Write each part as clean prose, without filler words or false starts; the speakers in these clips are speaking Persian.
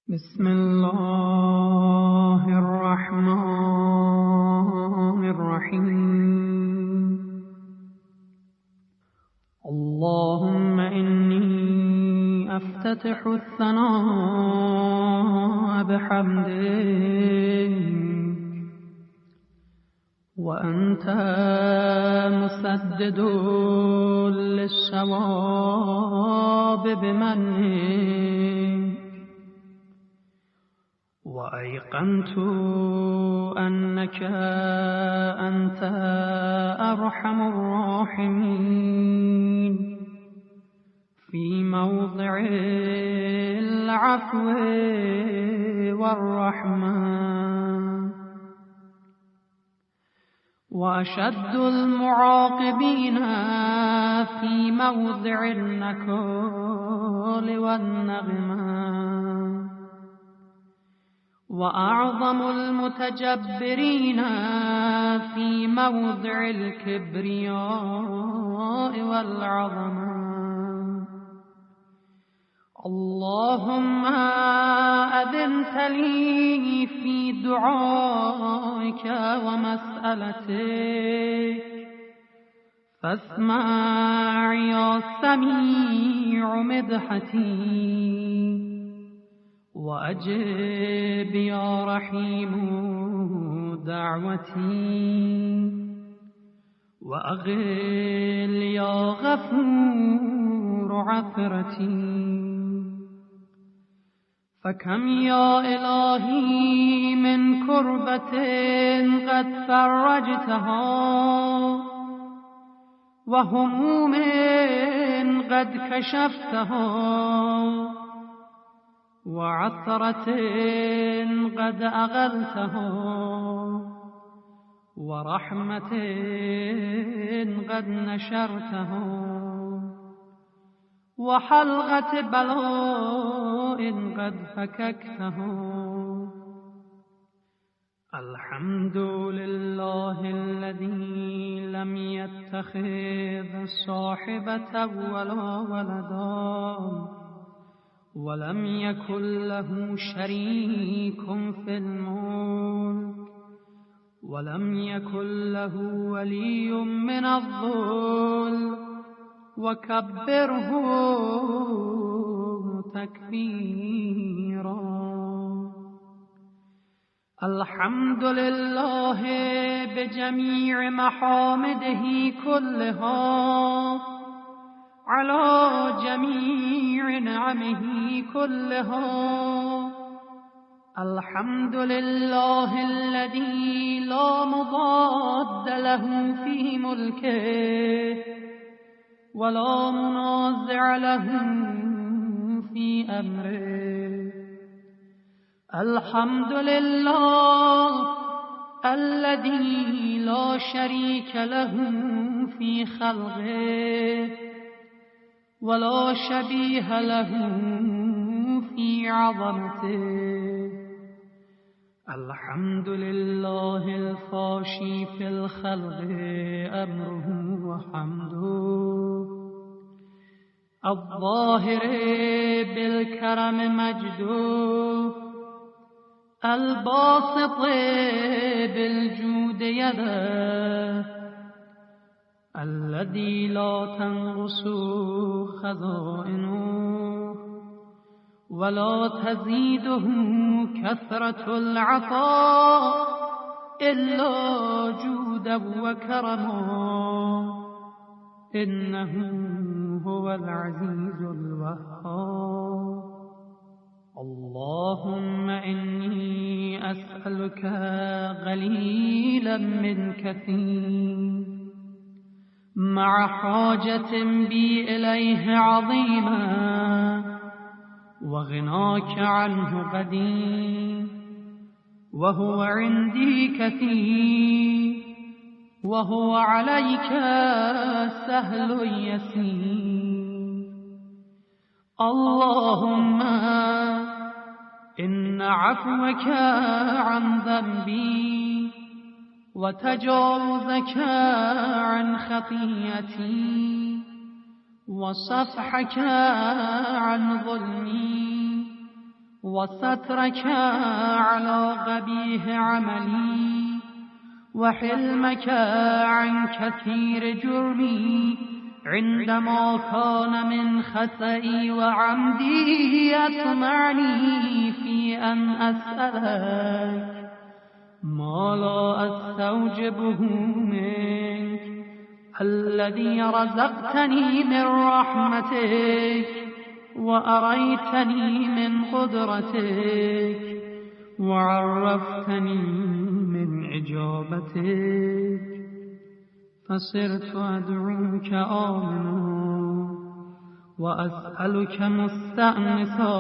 بسم الله الرحمن الرحيم. اللهم إني أفتتح الثناء بحمدك وأنت مسدد للصواب بمنك، وأيقنت أنك أنت أرحم الراحمين في موضع العفو والرحمة، وأشد المعاقبين في موضع النكال والنغمة، وأعظم المتجبرين في موضع الكبرياء والعظمة. اللهم أذنت لي في دعائك ومسألتك، فاسمع يا سميع مدحتي، وأجب يا رحيم دعوتي، وأغل يا غفور عثرتي. فكم يا إلهي من كربة قد فرجتها، وهموم قد كشفتها، وعثرة قد أغلتها، ورحمة قد نشرتها، وحلقة بلاء قد فككتها. الحمد لله الذي لم يتخذ صاحبة ولا ولدا، ولم يكن له شريك في الملك، ولم يكن له ولي من الذل، وكبره تكبيرا. الحمد لله بجميع محامده كلها، على جميع نعمه كلها. الحمد لله الذي لا مضاد له في ملكه، ولا منازع له في أمره. الحمد لله الذي لا شريك له في خلقه، ولا شبيه له في عظمته. الحمد لله الفاشي في الخلق أمره وحمده، الظاهر بالكرم مجده، الباسط بالجود يده، الذي لا تنقص خزائنه، ولا تزيده كثرة العطاء إلا جودا وكرما، إنه هو العزيز الوهاب. اللهم إني أسألك قليلا من كثير، مع حاجة بي إليه عظيمة، وغناك عنه قديم، وهو عندي كثير، وهو عليك سهل يسير. اللهم إن عفوك عن ذنبي، وتجاوزك عن خطيئتي، وصفحك عن ظلمي وسترك على قبيح عملي وحلمك عن كثير جرمي عندما كان من خطئي وعمدي يطمعني في أن أسألك ما لا أستوجبه منك الذي رزقتني من رحمتك وأريتني من قدرتك وعرفتني من إجابتك فصرت أدعوك آمنا وأسألك مستأنسا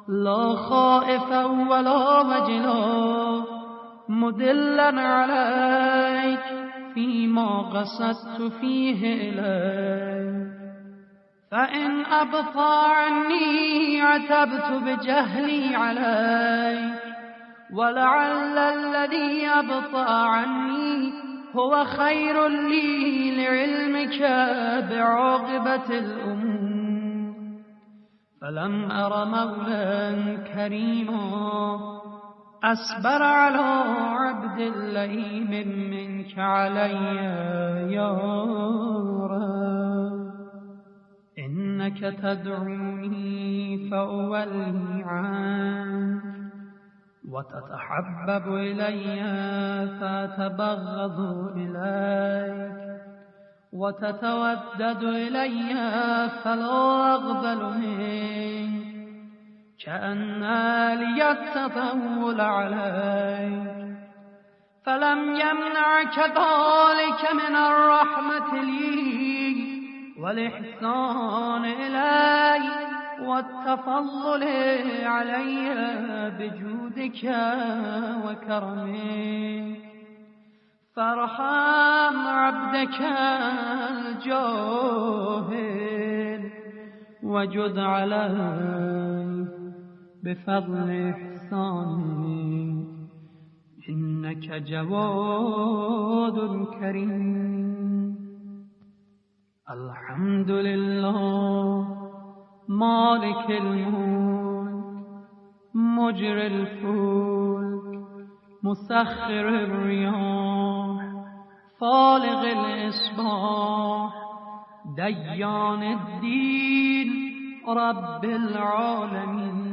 لا خائفا ولا وجلا مدلا عليك فيما قصدت فيه إليك فإن أبطى عني عتبت بجهلي عليك ولعل الذي أبطى عني هو خير لي لعلمك بعاقبة الأمور فلم أر مولا كريما أصبر على عبد اللئيم منك علي يا رب إنك تدعوني فأولي عنك وتتحبب إلي فأتبغض إليك وتتودد إلي فلا أقبل منك كأن لي التطول عليك فلم يمنعك ذلك من الرحمة لي والإحسان إلي والتفضل علي بجودك وكرمك فارحم عبدك الجاهل وجد عليه بفضل إحسانك إنك جواد كريم الحمد لله مالك الملك مجري الفلك مسخر الرياح فالق الإصباح ديان الدين رب العالمين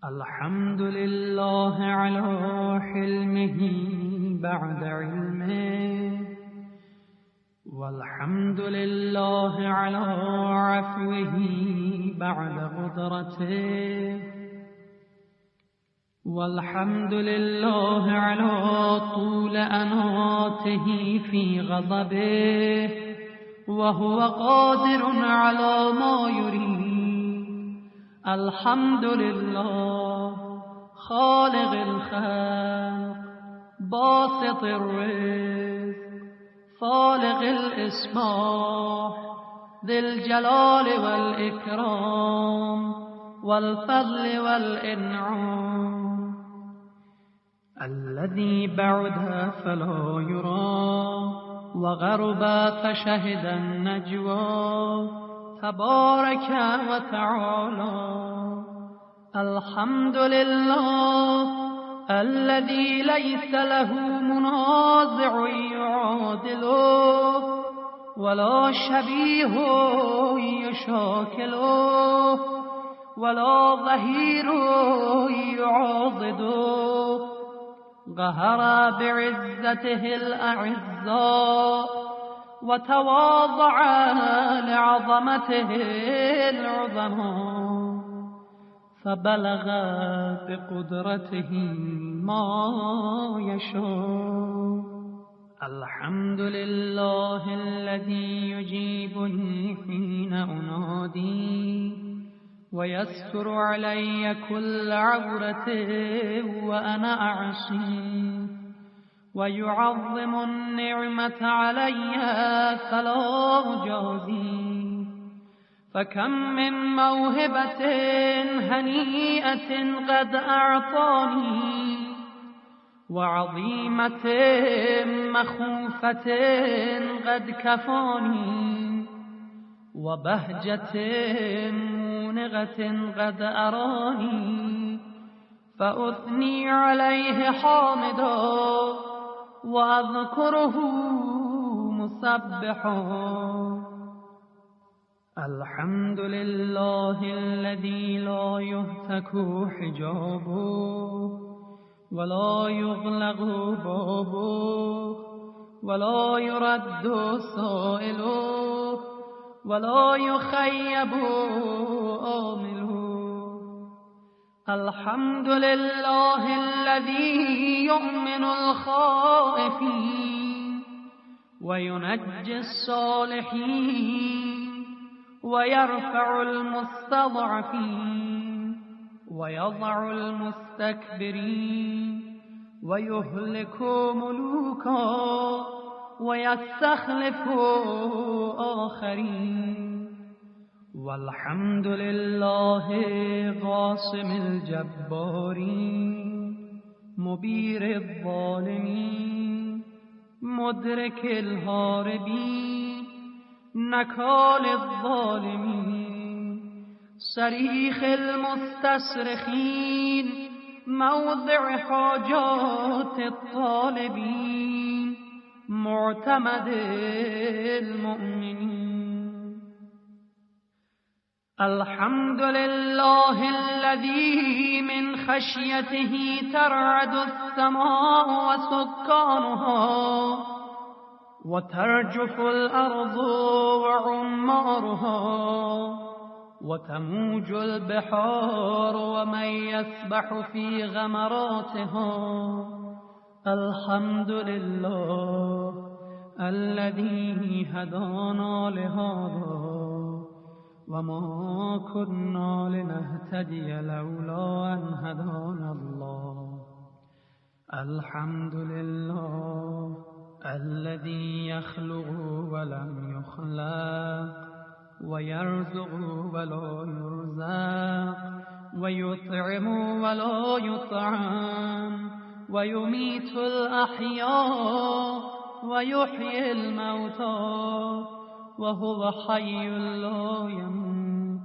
الحمد لله على حلمه بعد علمه والحمد لله على عفوه بعد قدرته والحمد لله على طول أناته في غضبه وهو قادر على ما يريد الحمد لله خالق الخلق باسط الرزق فالق الإصباح ذي الجلال والإكرام والفضل والإنعام الذي بعد فلا يرى وغرب فشهد النجوى تبارك وتعالى الحمد لله الذي ليس له منازع يعادله ولا شبيه يشاكله ولا ظهير يعاضده قهر بعزته الأعزاء وتواضع لعظمته العظماء فبلغ بقدرته ما يشاء الحمد لله الذي يجيبني حين أنادي ويستر علي كل عورة وأنا أعصي ويعظم النعمة علي فلا أجازي فكم من موهبة هنيئة قد أعطاني وعظيمة مخوفة قد كفاني وبهجة محنقة قد أراني فأثني عليه حامدا وأذكره مسبحا. الحمد لله الذي لا يهتك حجابه ولا يغلق بابه ولا يرد سائله ولا يخيب آمله. الحمد لله الذي يؤمن الخائفين وينجي الصالحين ويرفع المستضعفين ويضع المستكبرين ويهلك ملوكا ويستخلف آخرين. والحمد لله قاسم الجبارين مبير الظالمين مدرك الهاربين نكال الظالمين صريخ المستصرخين موضع حاجات الطالبين معتمد المؤمنين. الحمد لله الذي من خشيته ترعد السماء وسكانها وترجف الأرض وعمارها وتموج البحار ومن يسبح في غمراتها. الحمد لله الذي هدانا لهذا وما كنا لنهتدي لولا أن هدانا الله. الحمد لله الذي يخلق ولم يخلق ويرزق ولا يرزق ويطعم ولا يطعم ويميت الأحياء ويحيي الموتى وهو حي لا يموت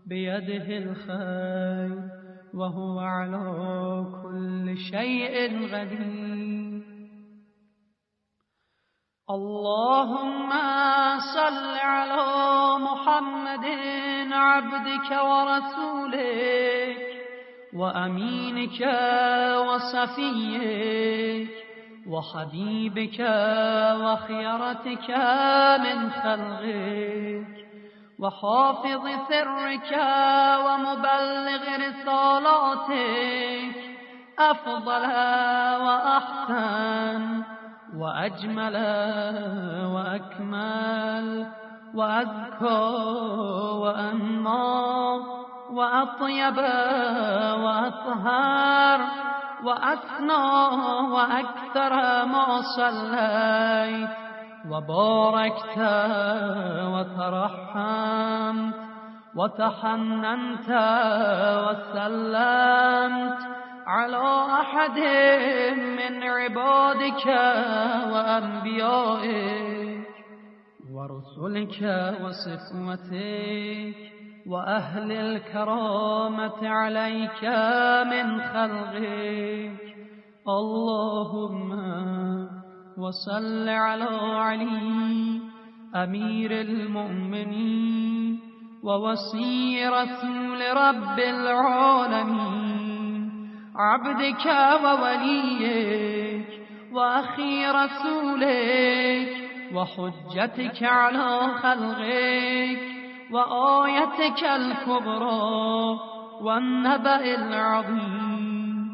بيده الخير وهو على كل شيء قدير. اللهم صل على محمد عبدك ورسولك وأمينك وصفيك وحبيبك وخيرتك من خلقك وحافظ سرك ومبلغ رسالاتك أفضل وأحسن وأجمل وأكمل وأزكى وأنمى وأطيب وأطهر وأثنى وأكثر ما صليت وباركت وترحمت وتحننت وسلمت على أحد من عبادك وأنبيائك ورسلك وصفوتك وأهل الكرامة عليك من خلقك. اللهم وصل على علي أمير المؤمنين ووصي رسول رب العالمين عبدك ووليك وأخي رسولك وحجتك على خلقك وآيتك الكبرى والنبأ العظيم.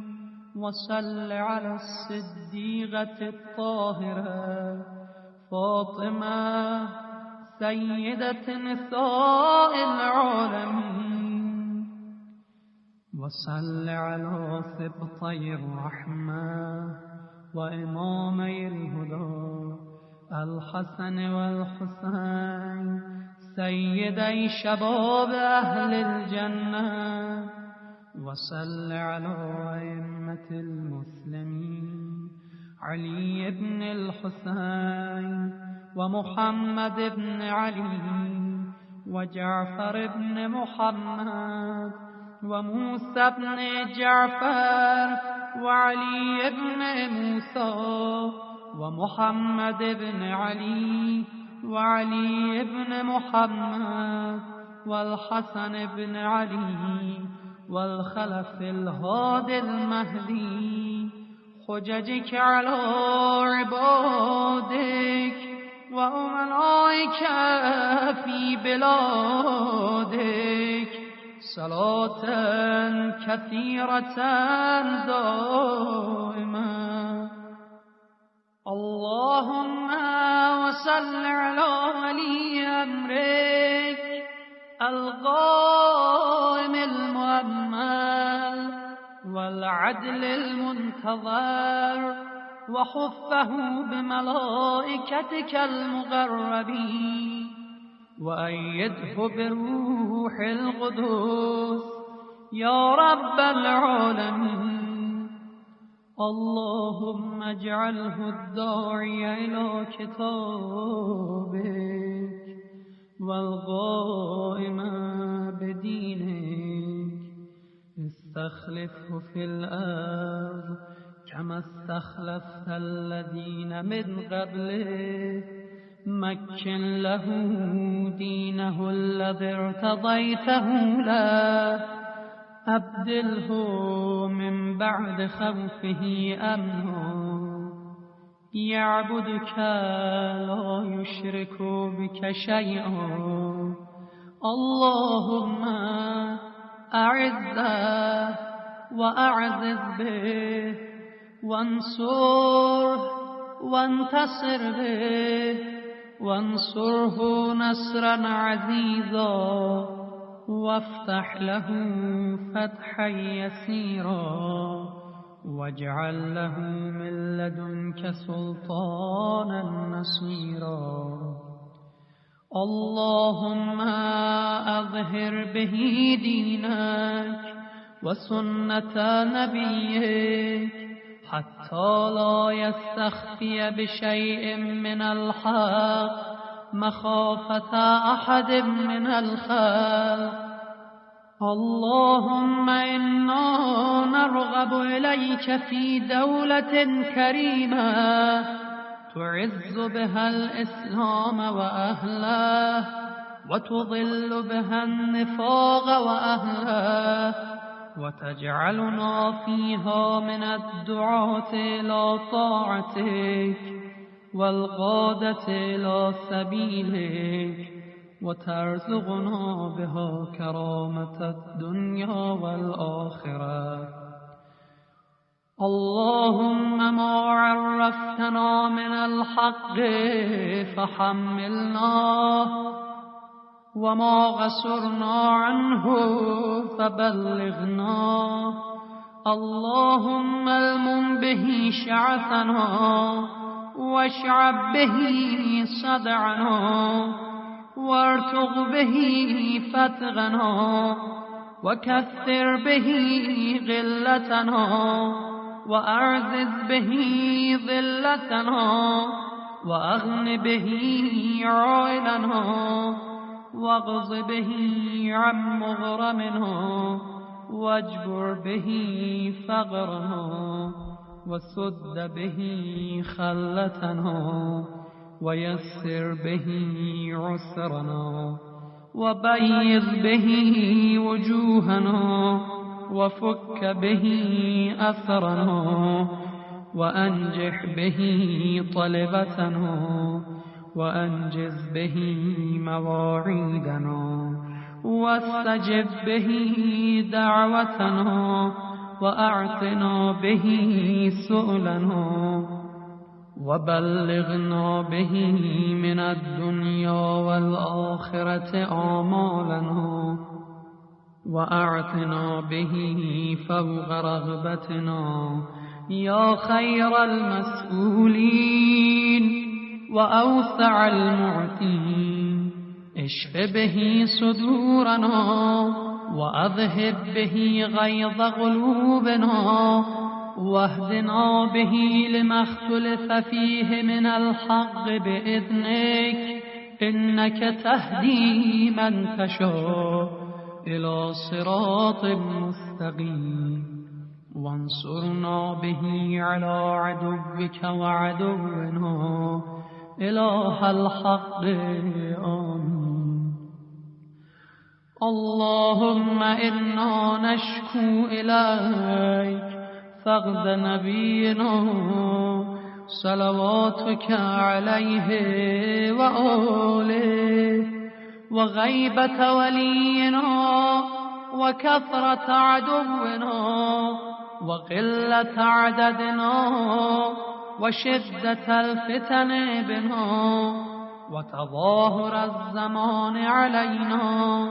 وصل على الصديقة الطاهرة فاطمة سيدة نساء العالمين. وصل على سبطي الرحمة وإمامي الهدى الحسن والحسين سيدي شباب أهل الجنة. وصل على أئمة المسلمين علي بن الحسين ومحمد بن علي وجعفر بن محمد وموسى بن جعفر وعلي بن موسى ومحمد بن علي وعلي بن محمد والحسن بن علي والخلف الهادي المهدي حججك على عبادك وأمنائك في بلادك صلاة كثيرة دائمة. اللهم وصل على ولي أمرك القائم المؤمل والعدل المنتظر وحفه بملائكتك المقربين وأيده بروح القدس يا رب العالمين. اللهم اجعله الداعي إلى كتابك والقائم بدينك استخلفه في الأرض كما استخلفت الذين من قبله مكن له دينه الذي ارتضيته له أبدله من بعد خوفه أمنا يعبدك لا يشرك بك شيئا. اللهم أعزه وأعزز به وانصره وانتصر به وانصره نصرا عزيزا وافتح له فتحا يسيرا واجعل له من لدنك سلطانا نصيرا. اللهم أظهر به دينك وسنة نبيك حتى لا يستخفي بشيء من الحق مخافة أحد من الخلق. اللهم إنا نرغب إليك في دولة كريمة تعز بها الإسلام وأهله وتضل بها النفاق وأهله وتجعلنا فيها من الدعاة إلى طاعتك والقادة إلى سبيلك وترزقنا بها كرامة الدنيا والآخرة. اللهم ما عرفتنا من الحق فحملنا وما غسرنا عنه فبلغنا. اللهم المم به شعثنا واشعب به صدعنا وارتق به فتغنا وكثر به غلتنا وأعزز به ذلتنا وأغن به عائلنا واغض به عن مغرمنا واجبر به فقرنا وسد به خلتنا ويسر به عسرنا وبيض به وجوهنا وفك به أثرنا وأنجح به طلبتنا وأنجز به مواعيدنا واستجب به دعوتنا وأعطنا به سؤلنا وبلغنا به من الدنيا والآخرة آمالنا وأعطنا به فوق رغبتنا يا خير المسؤولين وأوسع المعطين. اشف به صدورنا وأذهب به غيظ قلوبنا واهدنا به لما اختلف فيه من الحق بإذنك إنك تهدي من تشاء إلى صراط مستقيم وانصرنا به على عدوك وعدونا إله الحق آمين. اللهم إنا نشكو إليك فقد نبينا صلواتك عليه وآله وغيبة ولينا وكثرة عدونا وقلة عددنا وشدة الفتن بنا وتظاهر الزمان علينا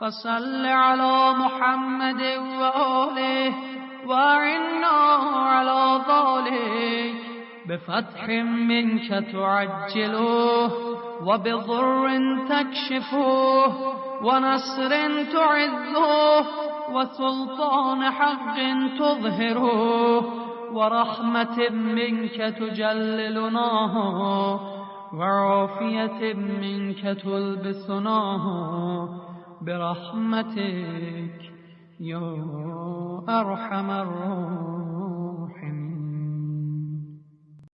فصل على محمد وآله وأعنا على ذلك بفتح منك تعجله وبضر تكشفه ونصر تعزه وسلطان حق تظهره ورحمة منك تجللناها وعافية منك تلبسناها برحمتك يا أرحم الراحمين.